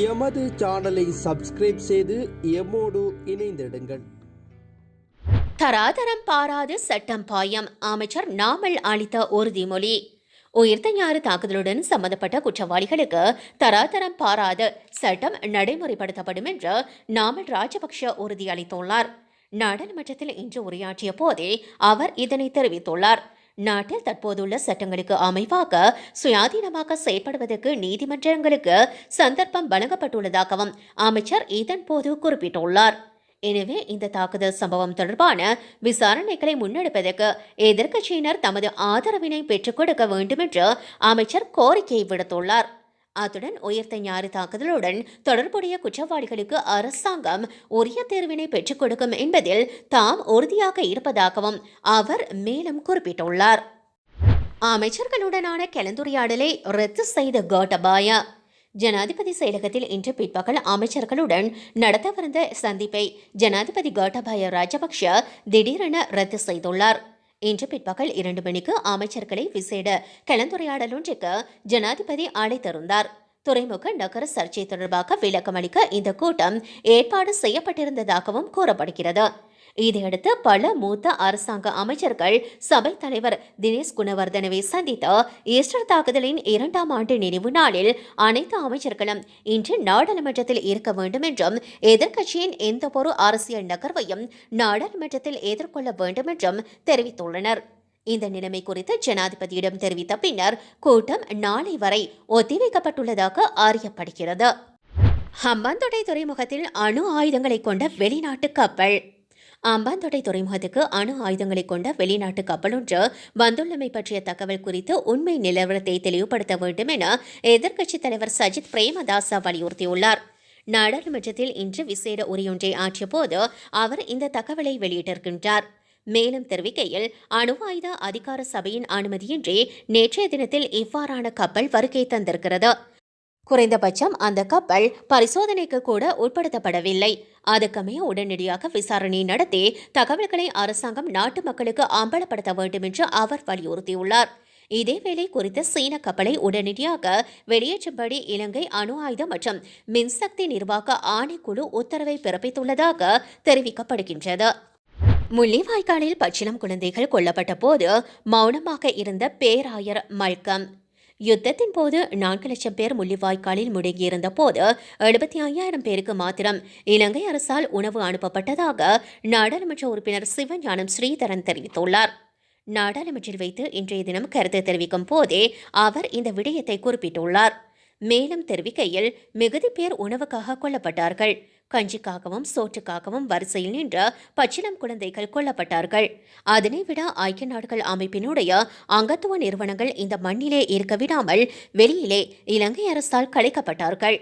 எமது சேனலை சப்ஸ்கிரைப் செய்து எம்மோடு இணைந்திடுங்கள். தராதரம் பாராது சட்டம் பாயம் அமைச்சர் நாமல் அளித்த உறுதிமொழி. உயிர்த்த ஞாயிறு தாக்குதலுடன் சம்பந்தப்பட்ட குற்றவாளிகளுக்கு தராதரம் பாராது சட்டம் நடைமுறைப்படுத்தப்படும் என்று நாமல் ராஜபக்ஷ உறுதியளித்துள்ளார். நாடாளுமன்றத்தில் இன்று உரையாற்றிய போதே அவர் இதனை தெரிவித்துள்ளார். நாட்டில் தற்போதுள்ள சட்டங்களுக்கு அமைவாக சுயாதீனமாக செயற்படுவதற்கு நீதிமன்றங்களுக்கு சந்தர்ப்பம் வழங்கப்பட்டுள்ளதாகவும் அமைச்சர் இதன்போது குறிப்பிட்டுள்ளார். எனவே இந்த தாக்குதல் சம்பவம் தொடர்பான விசாரணைகளை முன்னெடுப்பதற்கு எதிர்க்கட்சியினர் தமது ஆதரவினை பெற்றுக் கொடுக்க வேண்டும் என்று அமைச்சர் கோரிக்கை விடுத்துள்ளார். அத்துடன் உயிர்த்த ஞாயிறு தாக்குதலுடன் தொடர்புடைய குற்றவாளிகளுக்கு அரசாங்கம் உரிய தீர்வினை பெற்றுக் கொடுக்கும் என்பதில் தாம் உறுதியாக இருப்பதாகவும் அவர் மேலும் குறிப்பிட்டுள்ளார். அமைச்சர்களுடனான கலந்துரையாடலை ரத்து செய்த கோட்டபாய. ஜனாதிபதி செயலகத்தில் இன்று பிற்பகல் அமைச்சர்களுடன் நடத்தவிருந்த சந்திப்பை ஜனாதிபதி கோட்டபாய ராஜபக்ஷ திடீரென ரத்து செய்துள்ளார். இன்று பிற்பகல் 2 மணிக்கு அமைச்சர்களை விசேட கலந்துரையாடலொன்றுக்கு ஜனாதிபதி அழைத்திருந்தார். துறைமுக நகர சர்ச்சை தொடர்பாக விளக்கம் அளிக்க இந்த கூட்டம் ஏற்பாடு செய்யப்பட்டிருந்ததாகவும் கூறப்படுகிறது. இதையடுத்து பல மூத்த அரசாங்க அமைச்சர்கள் சபை தலைவர் தினேஷ் குணவர்தனவை சந்தித்து ஈஸ்டர் தாக்குதலின் 2ஆம் ஆண்டு நினைவு நாளில் அனைத்து அமைச்சர்களும் இன்று நாடாளுமன்றத்தில் இருக்க வேண்டும் என்றும் எதிர்க்கட்சியின் எந்தவொரு அரசியல் நகர்வையும் நாடாளுமன்றத்தில் எதிர்கொள்ள வேண்டும் என்றும் தெரிவித்துள்ளனர். இந்த நிலைமை குறித்து ஜனாதிபதியிடம் தெரிவித்த பின்னர் கூட்டம் நாளை வரை ஒத்திவைக்கப்பட்டுள்ளதாக அறியப்படுகிறது. ஹம்பாந்தோட்டை துறைமுகத்தில் அணு ஆயுதங்களை கொண்ட வெளிநாட்டு கப்பல். அம்பாந்தோட்டை துறைமுகத்துக்கு அணு ஆயுதங்களை கொண்ட வெளிநாட்டு கப்பல் ஒன்று வந்துள்ளமை பற்றிய தகவல் குறித்து உண்மை நிலவரத்தை தெளிவுபடுத்த வேண்டும் என எதிர்க்கட்சித் தலைவர் சஜித் பிரேமதாச வலியுறுத்தியுள்ளார். நாடாளுமன்றத்தில் இன்று விசேட உரையொன்றை ஆற்றிய போது அவர் இந்த தகவலை வெளியிட்டிருக்கின்றார். மேலும் தெரிவிக்கையில் அணு ஆயுத அதிகார சபையின் அனுமதியின்றி நேற்றைய தினத்தில் இவ்வாறான கப்பல் வருகை தந்திருக்கிறது. குறைந்தபட்சம் அந்த கப்பல் பரிசோதனைக்கு கூட உட்படுத்தப்படவில்லை. அதுக்கமைய உடனடியாக விசாரணை நடத்தி தகவல்களை அரசாங்கம் நாட்டு மக்களுக்கு அம்பலப்படுத்த வேண்டும் என்று அவர் வலியுறுத்தியுள்ளார். இதேவேளை குறித்த சீன கப்பலை உடனடியாக வெளியேற்றும்படி இலங்கை அணு ஆயுத மற்றும் மின்சக்தி நிர்வாக ஆணைக்குழு உத்தரவை பிறப்பித்துள்ளதாக தெரிவிக்கப்படுகின்றது. முள்ளிவாய்க்காலில் பச்சிளம் குழந்தைகள் கொல்லப்பட்ட போது மௌனமாக இருந்த பேராயர் மல்கம். யுத்தத்தின் போது 4 லட்சம் பேர் முள்ளிவாய்க்காலில் முடங்கியிருந்த போது 75,000 பேருக்கு மாத்திரம் இலங்கை அரசால் உணவு அனுப்பப்பட்டதாக நாடாளுமன்ற உறுப்பினர் சிவஞானம் ஸ்ரீதரன் தெரிவித்துள்ளார். நாடாளுமன்றில் வைத்து இன்றைய தினம் கருத்து தெரிவிக்கும் போதே அவர் இந்த விடயத்தை குறிப்பிட்டுள்ளார். மேலும் தெரிவிக்கையில் மிகுதி பேர் உணவுக்காக கொல்லப்பட்டார்கள். கஞ்சிக்காகவும் சோற்றுக்காகவும் வரிசையில் நின்ற பச்சிளம் குழந்தைகள் கொல்லப்பட்டார்கள். அதனை விட ஐக்கிய நாடுகள் அமைப்பினுடைய அங்கத்துவ நிறுவனங்கள் இந்த மண்ணிலே இருக்க விடாமல் வெளியிலே இலங்கை அரசால் கலைக்கப்பட்டார்கள்.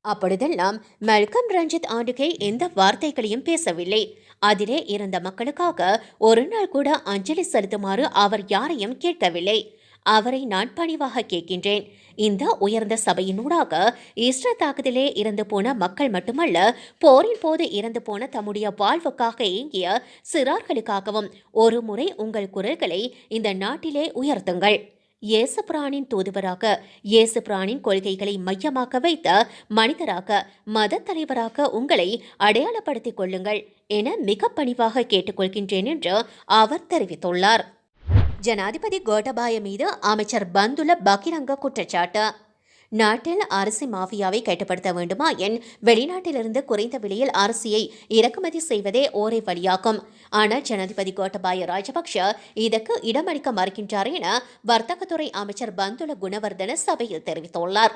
அப்பொழுதெல்லாம் மல்கம் ரஞ்சித் ஆண்டுகை எந்த வார்த்தைகளையும் பேசவில்லை. அதிலே இருந்த மக்களுக்காக ஒரு நாள் கூட அஞ்சலி செலுத்துமாறு அவர் யாரையும் கேட்கவில்லை. அவரை நான் பணிவாக கேட்கின்றேன். இந்த உயர்ந்த சபையினூடாக ஈஸ்டர் தாக்குதலே இறந்து போன மக்கள் மட்டுமல்ல, போரின் போது இறந்து போன தம்முடைய வாழ்வுக்காக ஏங்கிய சிறார்களுக்காகவும் ஒரு முறை உங்கள் குரல்களை இந்த நாட்டிலே உயர்த்துங்கள். இயேசு பிரானின் தூதுவராக, இயேசு பிரானின் கொள்கைகளை மையமாக்க வைத்த மனிதராக, மத தலைவராக உங்களை அடையாளப்படுத்திக் கொள்ளுங்கள் என மிக பணிவாக கேட்டுக்கொள்கின்றேன் என்று அவர் தெரிவித்துள்ளார். ஜனாதிபதி கோட்டபாய மீது அமைச்சர் பந்துல பகிரங்க குற்றச்சாட்டு. நாட்டில் அரிசி மாஃபியாவை கட்டுப்படுத்த வேண்டுமாயின் வெளிநாட்டிலிருந்து குறைந்த விலையில் அரிசியை இறக்குமதி செய்வதே ஒரே வழியாகும். ஆனால் ஜனாதிபதி கோட்டபாய ராஜபக்ஷ இதற்கு இடமளிக்க மறுக்கின்றார் என வர்த்தகத்துறை அமைச்சர் பந்துல குணவர்தன சபையில் தெரிவித்துள்ளார்.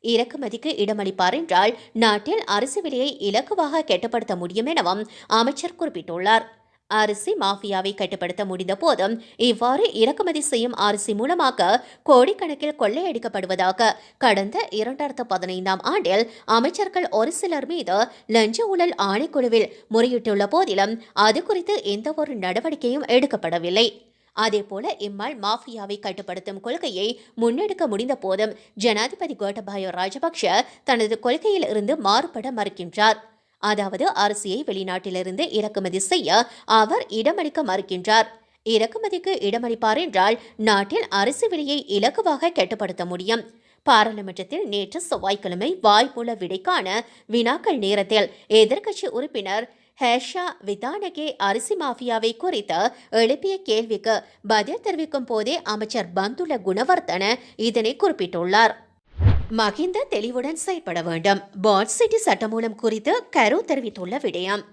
இறக்குமதிக்கு இடமளிப்பார் என்றால் நாட்டில் அரிசி விலையை இலகுவாக கட்டுப்படுத்த முடியும் எனவும் அமைச்சர் குறிப்பிட்டுள்ளார். அரிசி மாஃபியாவை கட்டுப்படுத்த முடிந்த போதும் இவ்வாறு இறக்குமதி செய்யும் அரிசி மூலமாக கோடிக்கணக்கில் கொள்ளையடிக்கப்படுவதாக கடந்த 2015ஆம் ஆண்டில் அமைச்சர்கள் ஒரு சிலர் மீது லஞ்ச ஊழல் ஆணைக்குழுவில் முறையிட்டுள்ள போதிலும் அது குறித்து எந்தவொரு நடவடிக்கையும் எடுக்கப்படவில்லை. அதேபோல இம்மால் மாஃபியாவை கட்டுப்படுத்தும் கொள்கையை முன்னெடுக்க முடிந்த போதும் ஜனாதிபதி கோட்டபாய ராஜபக்ஷ தனது கொள்கையில் இருந்து மாறுபட மறுக்கின்றார். அதாவது அரிசியை வெளிநாட்டிலிருந்து இறக்குமதி செய்ய அவர் இடமளிக்க மறுக்கின்றார். இறக்குமதிக்கு இடமளிப்பார் என்றால் நாட்டில் அரிசி விலையை இலகுவாக கட்டுப்படுத்த முடியும். பாராளுமன்றத்தில் நேற்று செவ்வாய்க்கிழமை வாய்மூல விடைக்கான வினாக்கள் நேரத்தில் எதிர்க்கட்சி உறுப்பினர் ஹேஷா விதானகே அரிசி மாஃபியாவை குறித்து எழுப்பிய கேள்விக்கு பதில் தெரிவிக்கும் போதே அமைச்சர் பந்துல குணவர்தன இதனை குறிப்பிட்டுள்ளார். மகிந்த தெளிவுடன் செயல்பட வேண்டும். பாட் சிட்டி சட்டமூலம் குறித்து கரு தெரிவித்துள்ள விடயம்.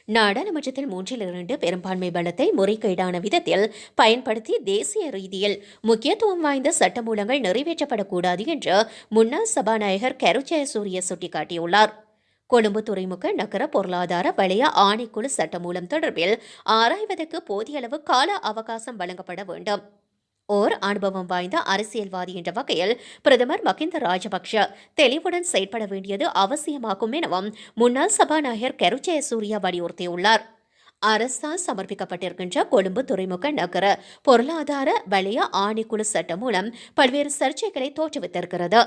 நாடாளுமன்றத்தில் 3/2 பெரும்பான்மை பலத்தை முறைகேடான விதத்தில் பயன்படுத்தி தேசிய ரீதியில் முக்கியத்துவம் வாய்ந்த சட்டமூலங்கள் நிறைவேற்றப்படக்கூடாது என்று முன்னாள் சபாநாயகர் கரு ஜெயசூரிய சுட்டிக்காட்டியுள்ளார். கொழும்பு துறைமுக நகர பொருளாதார வலய ஆணைக்குழு சட்டமூலம் தொடர்பில் ஆராய்வதற்கு போதிய அளவு கால அவகாசம் வழங்கப்பட வேண்டும். ஓர் அனுபவம் வாய்ந்த அரசியல்வாதி என்ற வகையில் பிரதமர் மகிந்த ராஜபக்ஷ தெளிவுடன் செயல்பட வேண்டியது அவசியமாகும் எனவும் முன்னாள் சபாநாயகர் கரு ஜெயசூரிய வலியுறுத்தியுள்ளார். அரசால் சமர்ப்பிக்கப்பட்டிருக்கின்ற கொழும்பு துறைமுக நகர பொருளாதார வலய ஆணைக்குழு சட்டம் மூலம் பல்வேறு சர்ச்சைகளை தோற்றுவித்திருக்கிறது.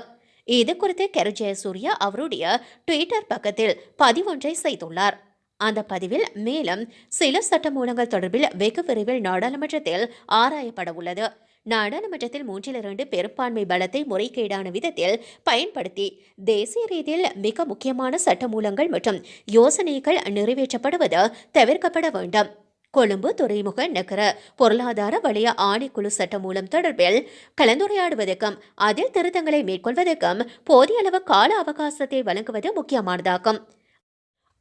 இது குறித்து கரு ஜெயசூரிய அவருடைய ட்விட்டர் பக்கத்தில் பதிவொன்றை செய்துள்ளார். அந்த பதிவில் மேலும் சில சட்டமூலங்கள் தொடர்பில் வெகு விரைவில் நாடாளுமன்றத்தில் ஆராயப்பட உள்ளது. நாடாளுமன்றத்தில் 3/2 பெரும்பான்மை பலத்தை முறைகேடான விதத்தில் பயன்படுத்தி தேசிய ரீதியில் மிக முக்கியமான சட்டமூலங்கள் மற்றும் யோசனைகள் நிறைவேற்றப்படுவது தவிர்க்கப்பட வேண்டும். கொழும்பு துறைமுக நகர பொருளாதார வலய ஆணைக்குழு சட்டமூலம் தொடர்பில் கலந்துரையாடுவதற்கும் அதில் திருத்தங்களை மேற்கொள்வதற்கும் போதிய அளவு கால அவகாசத்தை வழங்குவது முக்கியமானதாகும்.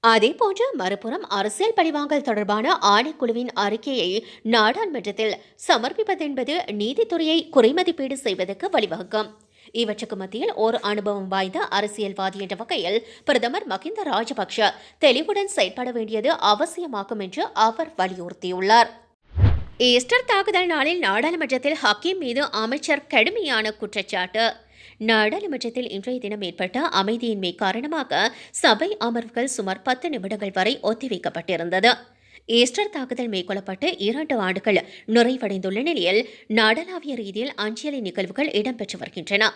அதேபோன்று மறுபுறம் அரசியல் பழிவாங்கல் தொடர்பான ஆணைக்குழுவின் அறிக்கையை நாடாளுமன்றத்தில் சமர்ப்பிப்பதென்பது நீதித்துறையை குறைமதிப்பீடு செய்வதற்கு வழிவகுக்கும். இவற்றுக்கு மத்தியில் ஒரு அனுபவம் வாய்ந்த அரசியல்வாதி என்ற வகையில் பிரதமர் மகிந்த ராஜபக்ஷ தெளிவுடன் செயல்பட வேண்டியது அவசியமாகும் என்று அவர் வலியுறுத்தியுள்ளார். ஈஸ்டர் தாக்குதல் நாளில் நாடாளுமன்றத்தில் ஹக்கீம் மீது அமைச்சர் கடுமையான குற்றச்சாட்டு. நாடாளுமன்றத்தில் இன்றைய தினம் ஏற்பட்ட அமைதியின்மை காரணமாக சபை அமர்வுகள் சுமார் 10 நிமிடங்கள் வரை ஒத்திவைக்கப்பட்டிருந்தது. ஈஸ்டர் தாக்குதல் மேற்கொள்ளப்பட்டு 2 ஆண்டுகள் நிறைவடைந்துள்ள நிலையில் நாடளாவிய ரீதியில் அஞ்சலி நிகழ்வுகள் இடம்பெற்று வருகின்றன.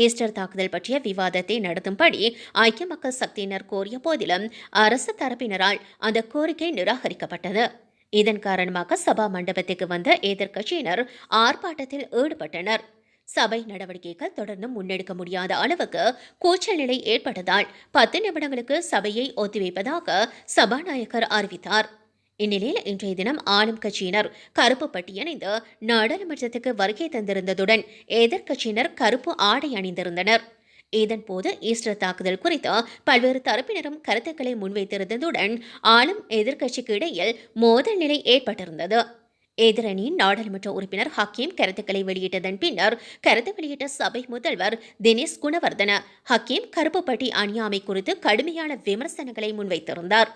ஈஸ்டர் தாக்குதல் பற்றிய விவாதத்தை நடத்தும்படி ஐக்கிய மக்கள் சக்தியினர் கோரிய போதிலும் அரசு தரப்பினரால் அந்த கோரிக்கை நிராகரிக்கப்பட்டது. இதன் காரணமாக சபா மண்டபத்துக்கு வந்த எதிர்க்கட்சியினர் ஆர்ப்பாட்டத்தில் ஈடுபட்டனர். சபை நடவடிக்கைகள் தொடர்ந்து முன்னெடுக்க முடியாத அளவுக்கு கூச்சல் நிலை ஏற்பட்டதால் 10 நிமிடங்களுக்கு சபையை ஒத்திவைப்பதாக சபாநாயகர் அறிவித்தார். இந்நிலையில் இன்றைய தினம் ஆளும் கட்சியினர் கருப்பு பட்டி அணிந்து நாடாளுமன்றத்துக்கு வருகை தந்திருந்ததுடன் எதிர்க்கட்சியினர் கருப்பு ஆடை அணிந்திருந்தனர். இதன்போது ஈஸ்டர் தாக்குதல் குறித்து பல்வேறு தரப்பினரும் கருத்துக்களை முன்வைத்திருந்ததுடன் ஆளும் எதிர்க்கட்சிக்கு இடையில் மோதல் நிலை ஏற்பட்டிருந்தது. எதிரணியின் நாடாளுமன்ற உறுப்பினர் ஹக்கீம் கருத்துக்களை வெளியிட்டதன் பின்னர் கருத்து வெளியிட்ட சபை முதல்வர் தினேஷ் குணவர்தன ஹக்கீம் கருப்பு பட்டி அணியாமை குறித்து கடுமையான விமர்சனங்களை முன்வைத்திருந்தார்.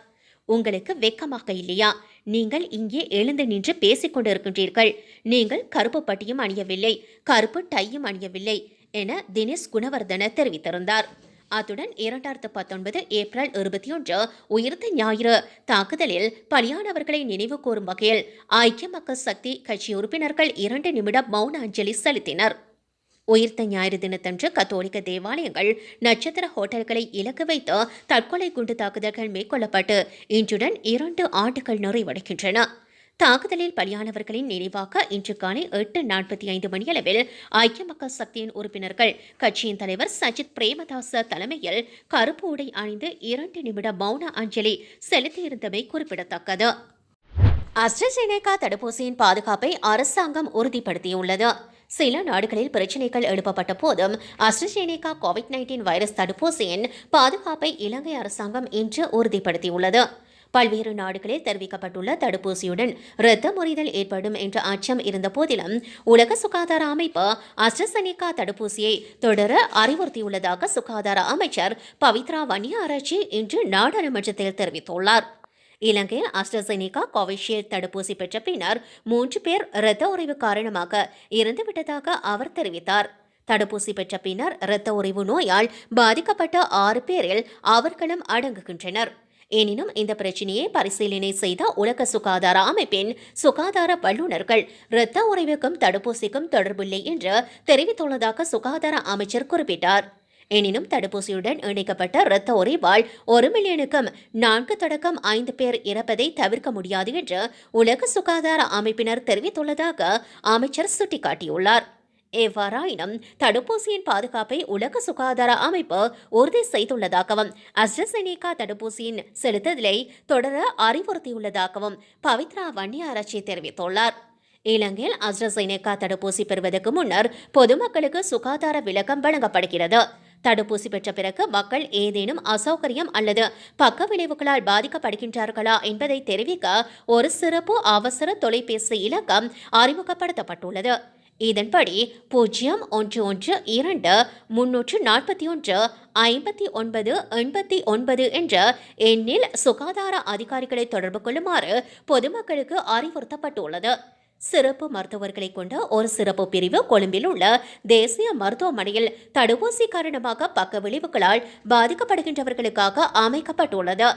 உங்களுக்கு வெட்கமாக இல்லையா? நீங்கள் இங்கே எழுந்து நின்று பேசிக் கொண்டிருக்கின்றீர்கள். நீங்கள் கருப்பு பட்டியும் அணியவில்லை, கருப்பு டையும் அணியவில்லை என தினேஷ் குணவர்தன தெரிவித்திருந்தார். அத்துடன் 2019 ஏப்ரல் 21 உயிர்த்த ஞாயிறு தாக்குதலில் பலியானவர்களை நினைவு கூறும் வகையில் ஐக்கிய மக்கள் சக்தி கட்சி உறுப்பினர்கள் 2 நிமிட மௌன அஞ்சலி செலுத்தினர். உயிர்த்த ஞாயிறு தினத்தன்று கத்தோலிக்க தேவாலயங்கள், நட்சத்திர ஹோட்டல்களை இலக்கு வைத்து தற்கொலை குண்டு தாக்குதல்கள் மேற்கொள்ளப்பட்டு இன்றுடன் 2 ஆண்டுகள் நிறைவடைகின்றன. தாக்குதலில் பலியானவர்களின் நினைவாக இன்று காலை 8:45 மணியளவில் ஐக்கிய மக்கள் சக்தியின் உறுப்பினர்கள் கட்சியின் தலைவர் சஜித் பிரேமதாச தலைமையில் கருப்பு உடை அணிந்து 2 நிமிட மௌன அஞ்சலி செலுத்தியிருந்தமை குறிப்பிடத்தக்கது. அஸ்ட்ராஜெனேகா தடுப்பூசியின் பாதுகாப்பை அரசாங்கம் உறுதிப்படுத்தியுள்ளது. சில நாடுகளில் பிரச்சினைகள் எழுப்பப்பட்ட போதும் அஸ்ட்ராஜெனேகா கோவிட்-19 வைரஸ் தடுப்பூசியின் பாதுகாப்பை இலங்கை அரசாங்கம் இன்று உறுதிப்படுத்தியுள்ளது. பல்வேறு நாடுகளில் தெரிவிக்கப்பட்டுள்ள தடுப்பூசியுடன் இரத்த முறிதல் ஏற்படும் என்ற அச்சம் இருந்த போதிலும் உலக சுகாதார அமைப்பு அஸ்ட்ராஜெனேகா தடுப்பூசியை தொடர அறிவுறுத்தியுள்ளதாக சுகாதார அமைச்சர் பவித்ரா வன்னியாராச்சி இன்று நாடாளுமன்றத்தில் தெரிவித்துள்ளார். இலங்கையில் அஸ்ட்ராஜெனேகா கோவிஷீல்டு தடுப்பூசி பெற்ற பின்னர் 3 பேர் இரத்த உறைவு காரணமாக இறந்துவிட்டதாக அவர் தெரிவித்தார். தடுப்பூசி பெற்ற பின்னர் இரத்த உறைவு நோயால் பாதிக்கப்பட்ட 6 பேரில் அவர்களும் அடங்குகின்றனர். எனினும் இந்த பிரச்சினையை பரிசீலனை செய்த உலக சுகாதார அமைப்பின் சுகாதார வல்லுநர்கள் இரத்த உறைவுக்கும் தடுப்பூசிக்கும் தொடர்பில்லை என்று தெரிவித்துள்ளதாக சுகாதார அமைச்சர் குறிப்பிட்டார். எனினும் தடுப்பூசியுடன் இணைக்கப்பட்ட இரத்த உறைவால் 1 மில்லியனுக்கும் 4-5 பேர் இறப்பதை தவிர்க்க முடியாது என்று உலக சுகாதார அமைப்பினர் தெரிவித்துள்ளதாக அமைச்சர் சுட்டிக்காட்டியுள்ளார். எவ்வாறாயினும் தடுப்பூசியின் பாதுகாப்பை உலக சுகாதார அமைப்பு உறுதி செய்துள்ளதாகவும் அஸ்ட்ராசெனேகா தடுப்பூசியின் செலுத்துதலை தொடர அறிவுறுத்தியுள்ளதாகவும் பவித்ரா வன்னியாராச்சி தெரிவித்துள்ளார். இலங்கையில் அஸ்ட்ராசெனேகா தடுப்பூசி பெறுவதற்கு முன்னர் பொதுமக்களுக்கு சுகாதார விளக்கம் வழங்கப்படுகிறது. தடுப்பூசி பெற்ற பிறகு மக்கள் ஏதேனும் அசௌகரியம் அல்லது பக்க விளைவுகளால் பாதிக்கப்படுகின்றார்களா என்பதை தெரிவிக்க ஒரு சிறப்பு அவசர தொலைபேசி இலக்கம் அறிமுகப்படுத்தப்பட்டுள்ளது. இதன்படி 011-341-59-89 என்ற எண்ணில் சுகாதார அதிகாரிகளை தொடர்பு கொள்ளுமாறு பொதுமக்களுக்கு அறிவுறுத்தப்பட்டுள்ளது. சிறப்பு மருத்துவர்களை கொண்ட ஒரு சிறப்பு பிரிவு கொழும்பில் உள்ள தேசிய மருத்துவமனையில் தடுப்பூசி காரணமாக பக்க விளைவுகளால் பாதிக்கப்படுகின்றவர்களுக்காக அமைக்கப்பட்டுள்ளது.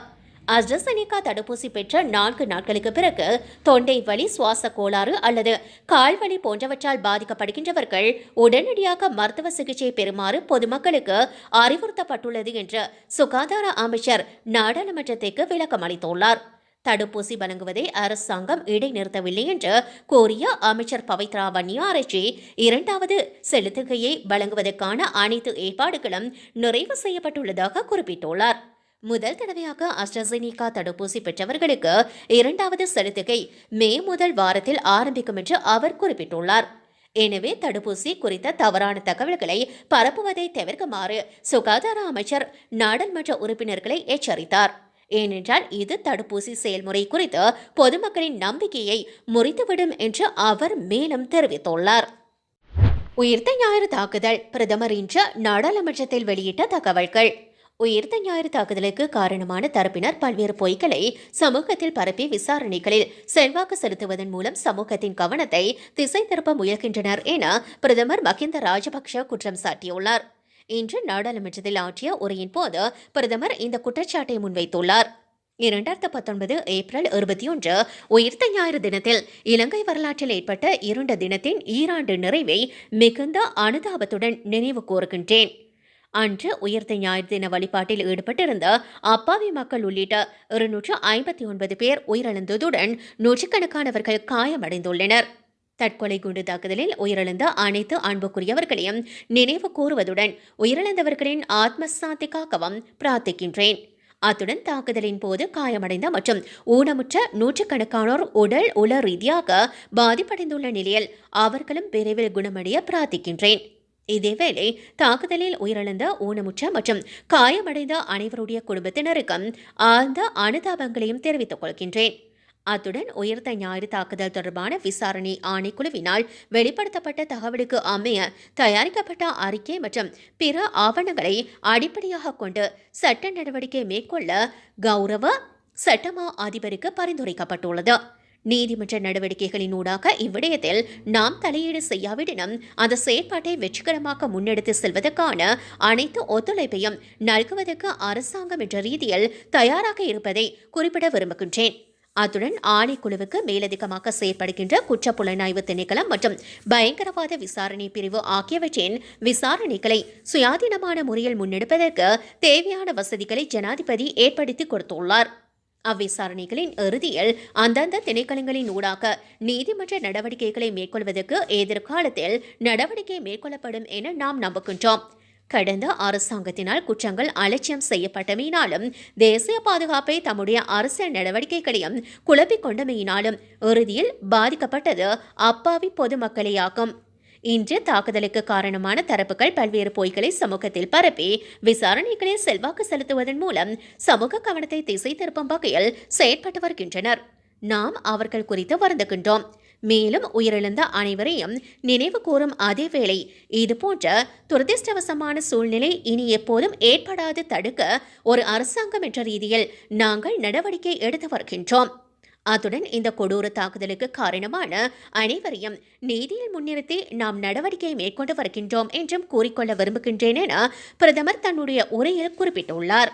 அஸ்ட்ராசெனேகா தடுப்பூசி பெற்ற 4 நாட்களுக்கு பிறகு தொண்டை வலி, சுவாச கோளாறு அல்லது கால்வலி போன்றவற்றால் பாதிக்கப்படுகின்றவர்கள் உடனடியாக மருத்துவ சிகிச்சை பெறுமாறு பொதுமக்களுக்கு அறிவுறுத்தப்பட்டுள்ளது என்று சுகாதார அமைச்சர் நாடாளுமன்றத்திற்கு விளக்கம் அளித்துள்ளார். தடுப்பூசி வழங்குவதை அரசாங்கம் இடைநிறுத்தவில்லை என்று கூறிய அமைச்சர் பவித்ரா வன்னியாராச்சி 2வது செலுத்துகையை வழங்குவதற்கான அனைத்து ஏற்பாடுகளும் நிறைவு செய்யப்பட்டுள்ளதாக குறிப்பிட்டுள்ளார். முதல் தடவையாக அஸ்ட்ராசெனேகா தடுப்பூசி பெற்றவர்களுக்கு 2வது செலுத்துகை மே முதல் வாரத்தில் ஆரம்பிக்கும் என்று அவர் குறிப்பிட்டுள்ளார். எனவே தடுப்பூசி குறித்த தவறான தகவல்களை பரப்புவதை தவிர்க்குமாறு சுகாதார அமைச்சர் நாடாளுமன்ற உறுப்பினர்களை எச்சரித்தார். ஏனென்றால் இது தடுப்பூசி செயல்முறை குறித்து பொதுமக்களின் நம்பிக்கையை முறித்துவிடும் என்று அவர் மேலும் தெரிவித்துள்ளார். உயிர்த்த ஞாயிறு தாக்குதல் பிரதமர் இன்று நாடாளுமன்றத்தில் வெளியிட்ட தகவல்கள். உயிர்த்த ஞாயிறு தாக்குதலுக்கு காரணமான தரப்பினர் பல்வேறு பொய்களை சமூகத்தில் பரப்பி விசாரணைகளில் செல்வாக்கு செலுத்துவதன் மூலம் சமூகத்தின் கவனத்தை திசை திருப்ப முயல்கின்றனர் என பிரதமர் மஹிந்த ராஜபக்ஷ குற்றம் சாட்டியுள்ளார். இன்று நாடாளுமன்றத்தில் ஆற்றிய உரையின் போது பிரதமர் இந்த குற்றச்சாட்டை முன்வைத்துள்ளார். 2019 ஏப்ரல் 21 உயிர்த்த ஞாயிறு தினத்தில் இலங்கை வரலாற்றில் ஏற்பட்ட இருண்ட தினத்தின் ஈராண்டு நிறைவை மிகுந்த அனுதாபத்துடன் நினைவு கூறுகின்றேன். அன்று உயிர்த்த ஞாயிறு தின வழிபாட்டில் ஈடுபட்டிருந்த அப்பாவி மக்கள் உள்ளிட்ட 259 பேர் உயிரிழந்ததுடன் நூற்றுக்கணக்கானவர்கள் காயமடைந்துள்ளனர். தற்கொலை குண்டு தாக்குதலில் உயிரிழந்த அனைத்து அன்புக்குரியவர்களையும் நினைவு கூறுவதுடன் உயிரிழந்தவர்களின் ஆத்ம சாந்திக்காகவும் பிரார்த்திக்கின்றேன். அத்துடன் தாக்குதலின் போது காயமடைந்த மற்றும் ஊனமுற்ற நூற்றுக்கணக்கானோர் உடல் உள ரீதியாக பாதிப்படைந்துள்ள நிலையில் அவர்களும் விரைவில் குணமடைய பிரார்த்திக்கின்றேன். இதேவேளை தாக்குதலில் உயிரிழந்த ஊனமுற்ற மற்றும் காயமடைந்த அனைவருடைய குடும்பத்தினருக்கும் ஆழ்ந்த அனுதாபங்களையும் தெரிவித்துக் கொள்கின்றேன். அத்துடன் உயிர்த்த ஞாயிறு தாக்குதல் தொடர்பான விசாரணை ஆணைக்குழுவினால் வெளிப்படுத்தப்பட்ட தகவலுக்கு அமைய தயாரிக்கப்பட்ட அறிக்கை மற்றும் பிற ஆவணங்களை அடிப்படையாக கொண்டு சட்ட நடவடிக்கை மேற்கொள்ள கௌரவ சட்டமா அதிபருக்கு பரிந்துரைக்கப்பட்டுள்ளது. நீதிமன்ற நடவடிக்கைகளின் ஊடாக இவ்விடயத்தில் நாம் தலையீடு செய்யாவிடனும் அந்த செயற்பாட்டை வெற்றிகரமாக முன்னெடுத்து செல்வதற்கான அனைத்து ஒத்துழைப்பையும் நல்குவதற்கு அரசாங்கம் என்ற ரீதியில் தயாராக இருப்பதை குறிப்பிட விரும்புகின்றேன். அத்துடன் ஆணைக்குழுவுக்கு மேலதிகமாக செயற்படுகின்ற குற்றப்புலனாய்வு திணைக்களம் மற்றும் பயங்கரவாத விசாரணை பிரிவு ஆகியவற்றின் விசாரணைகளை சுயாதீனமான முறையில் முன்னெடுப்பதற்கு தேவையான வசதிகளை ஜனாதிபதி ஏற்படுத்தி கொடுத்துள்ளார். அவ்விசாரணைகளின் இறுதியில் அந்தந்த திணைக்களங்களின் ஊடாக நீதிமன்ற நடவடிக்கைகளை மேற்கொள்வதற்கு எதிர்காலத்தில் நடவடிக்கை மேற்கொள்ளப்படும் என நாம் நம்புகின்றோம். கடந்த அரசாங்கத்தினால் குற்றங்கள் அலட்சியம் செய்யப்பட்டமையினாலும் தேசிய பாதுகாப்பை தம்முடைய அரசியல் நடவடிக்கைகளையும் குழப்பிக் கொண்டமையினாலும் இறுதியில் பாதிக்கப்பட்டது அப்பாவி பொதுமக்களேயாகும். இன்று தாக்குதலுக்கு காரணமான தரப்புகள் பல்வேறு பொய்களை சமூகத்தில் பரப்பி விசாரணைகளில் செல்வாக்கு செலுத்துவதன் மூலம் சமூக கவனத்தை திசை திருப்பும் வகையில் செயற்பட்டு வருகின்றனர். நாம் அவர்கள் குறித்து வருந்துகின்றோம். மேலும் உயிரிழந்த அனைவரையும் நினைவு கூறும் அதேவேளை இதுபோன்ற துரதிர்ஷ்டவசமான சூழ்நிலை இனி எப்போதும் ஏற்படாது தடுக்க ஒரு அரசாங்கம் என்ற ரீதியில் நாங்கள் நடவடிக்கை எடுத்து வருகின்றோம். அத்துடன் இந்த கொடூர தாக்குதலுக்கு காரணமான அனைவரையும் நீதியில் முன்னிறுத்தி நாம் நடவடிக்கையை மேற்கொண்டு வருகின்றோம் என்றும் கூறிக்கொள்ள விரும்புகின்றேன் என பிரதமர் தன்னுடைய உரையில் குறிப்பிட்டுள்ளார்.